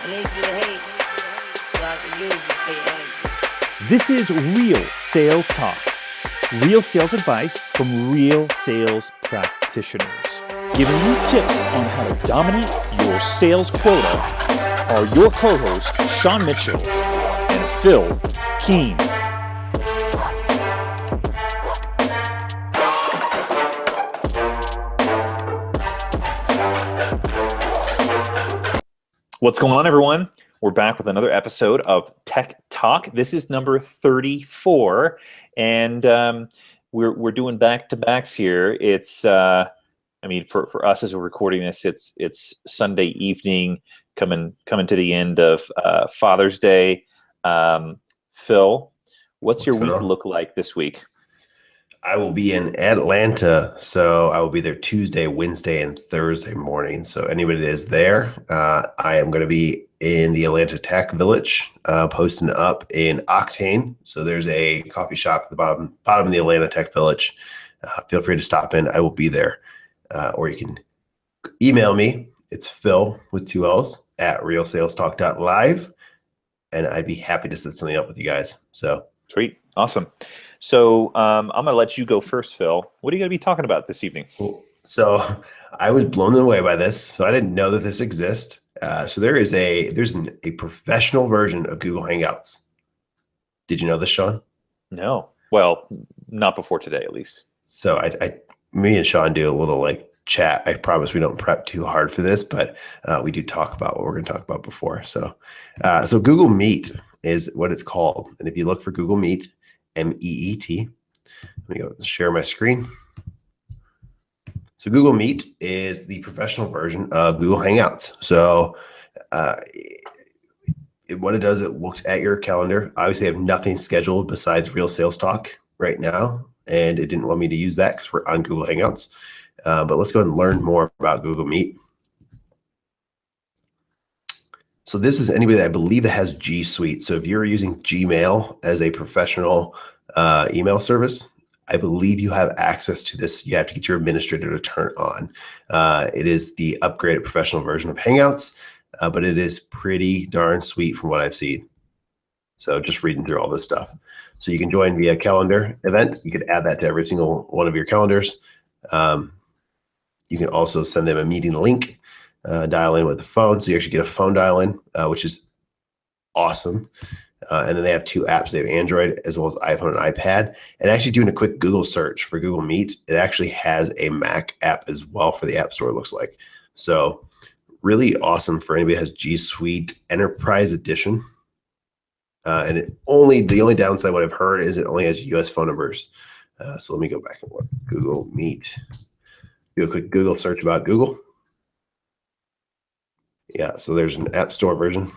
I need you to hate so I can use you for your energy. This is Real Sales Talk. Real sales advice from real sales practitioners. Giving you tips on how to dominate your sales quota are your co-hosts, Sean Mitchell and Phil Keene. What's going on, everyone? We're back with another episode of Tech Talk. This is number 34, and we're doing back-to-backs here. It's, for us as we're recording this, it's Sunday evening, coming to the end of Father's Day. Phil, what's your week look like this week? I will be in Atlanta, so I will be there Tuesday, Wednesday, and Thursday morning. So anybody that is there, I am going to be in the Atlanta Tech Village, posting up in Octane. So there's a coffee shop at the bottom of the Atlanta Tech Village. Feel free to stop in. I will be there. Or you can email me. It's Phil with 2 L's at realsalestalk.live. And I'd be happy to set something up with you guys. So sweet. Awesome. So I'm going to let you go first, Phil. What are you going to be talking about this evening? Cool. So I was blown away by this. So I didn't know that this exists. So there's a professional version of Google Hangouts. Did you know this, Sean? No. Well, not before today, at least. So me and Sean do a little chat. I promise we don't prep too hard for this, but we do talk about what we're going to talk about before. So Google Meet is what it's called. And if you look for Google Meet, MEET. Let me go share my screen. So Google Meet is the professional version of Google Hangouts. So what it does, it looks at your calendar. Obviously, I have nothing scheduled besides Real Sales Talk right now, and it didn't want me to use that because we're on Google Hangouts. But let's go ahead and learn more about Google Meet. So this is anybody that I believe that has G Suite. So if you're using Gmail as a professional email service, I believe you have access to this. You have to get your administrator to turn it on. It is the upgraded professional version of Hangouts, but it is pretty darn sweet from what I've seen. So just reading through all this stuff. So you can join via calendar event. You could add that to every single one of your calendars. You can also send them a meeting link. Dial in with the phone. So you actually get a phone dial in, which is awesome. And then they have 2 apps. They have Android as well as iPhone and iPad. And actually doing a quick Google search for Google Meet, it actually has a Mac app as well for the App Store, it looks like. So really awesome for anybody that has G Suite Enterprise Edition. And the only downside, what I've heard, is it only has US phone numbers. So let me go back and look. Google Meet. Do a quick Google search about Google. Yeah, so there's an App Store version.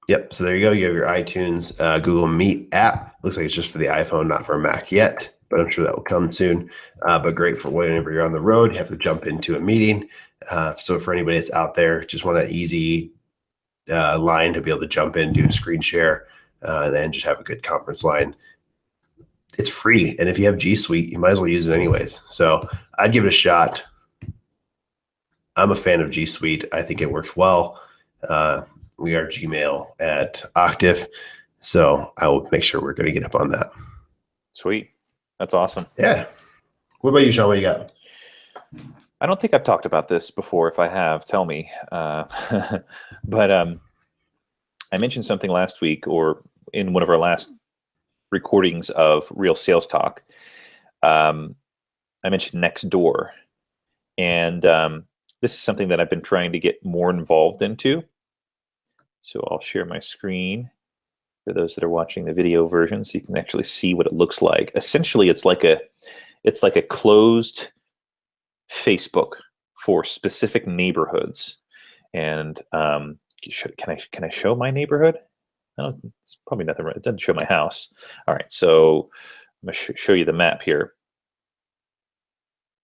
Yep, so there you go. You have your iTunes Google Meet app. Looks like it's just for the iPhone, not for a Mac yet, but I'm sure that will come soon. But great for whenever you're on the road, you have to jump into a meeting. So for anybody that's out there, just want an easy line to be able to jump in, do a screen share, and then just have a good conference line. It's free, and if you have G Suite, you might as well use it anyways. So I'd give it a shot. I'm a fan of G Suite. I think it works well. We are Gmail at Octave, so I will make sure we're going to get up on that. Sweet. That's awesome. Yeah. What about you, Sean? What do you got? I don't think I've talked about this before. If I have, tell me. But I mentioned something last week, or in one of our last recordings of Real Sales Talk. I mentioned Nextdoor, and this is something that I've been trying to get more involved into. So I'll share my screen for those that are watching the video version, so you can actually see what it looks like. Essentially, it's like a closed Facebook for specific neighborhoods. And can I show my neighborhood? No, it's probably nothing. It doesn't show my house. All right, so I'm going to show you the map here.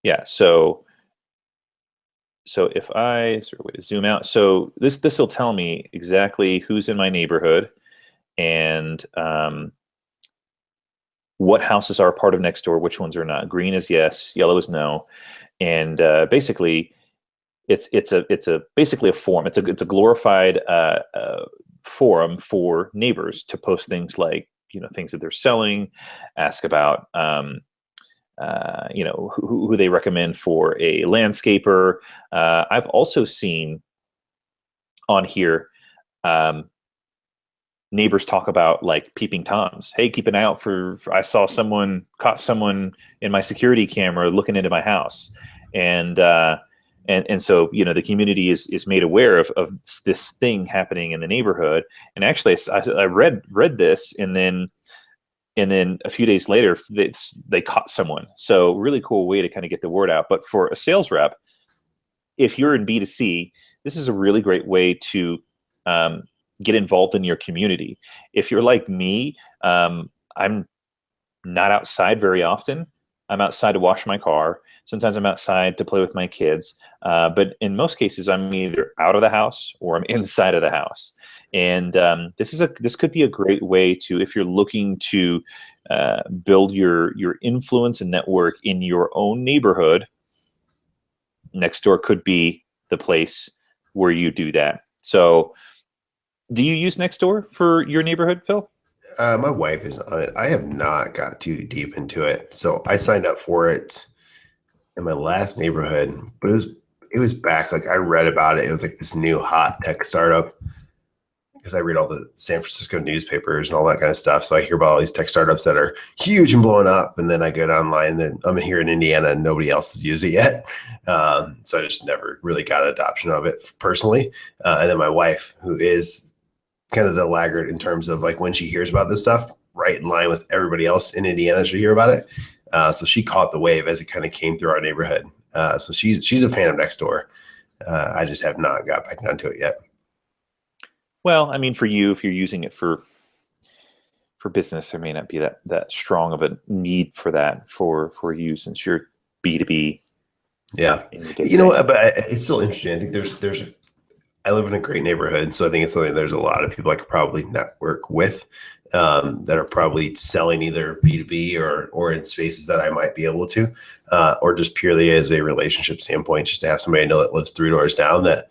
Yeah, so if I zoom out, so this will tell me exactly who's in my neighborhood and what houses are part of Nextdoor, which ones are not. Green is yes, yellow is no, and basically, it's basically a forum. It's a glorified forum for neighbors to post things like things that they're selling, ask about who they recommend for a landscaper. I've also seen on here neighbors talk about like peeping toms. Hey, keep an eye out for I saw caught someone in my security camera looking into my house, and so the community is made aware of this thing happening in the neighborhood. And actually, I read this, and then a few days later they caught someone. So really cool way to kind of get the word out. But for a sales rep, if you're in B2C, this is a really great way to get involved in your community. If you're like me, I'm not outside very often. I'm outside to wash my car. Sometimes I'm outside to play with my kids. But in most cases, I'm either out of the house or I'm inside of the house. And this could be a great way to, if you're looking to build your influence and network in your own neighborhood, Nextdoor could be the place where you do that. So do you use Nextdoor for your neighborhood, Phil? My wife is on it. I have not got too deep into it. So I signed up for it in my last neighborhood, but it was back. Like I read about it. It was like this new hot tech startup because I read all the San Francisco newspapers and all that kind of stuff. So I hear about all these tech startups that are huge and blowing up. And then I get online and I'm here in Indiana and nobody else has used it yet. So I just never really got adoption of it personally. And then my wife, who is kind of the laggard in terms of like when she hears about this stuff, right in line with everybody else in Indiana should hear about it. So she caught the wave as it kind of came through our neighborhood. So she's a fan of Nextdoor. I just have not got back onto it yet. Well, I mean, for you, if you're using it for business, there may not be that strong of a need for that for you since you're B2B. Yeah, but it's still interesting. I think I live in a great neighborhood, so I think it's something there's a lot of people I could probably network with that are probably selling either B2B or in spaces that I might be able to, or just purely as a relationship standpoint, just to have somebody I know that lives 3 doors down that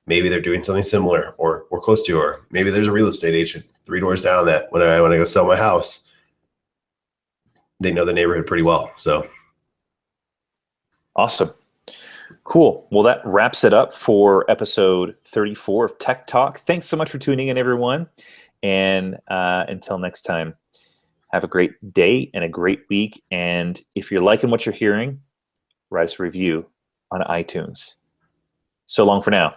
maybe they're doing something similar or close to, or maybe there's a real estate agent 3 doors down that when I want to go sell my house, they know the neighborhood pretty well. So awesome. Cool. Well, that wraps it up for episode 34 of Tech Talk. Thanks so much for tuning in, everyone. And until next time, have a great day and a great week. And if you're liking what you're hearing, write us a review on iTunes. So long for now.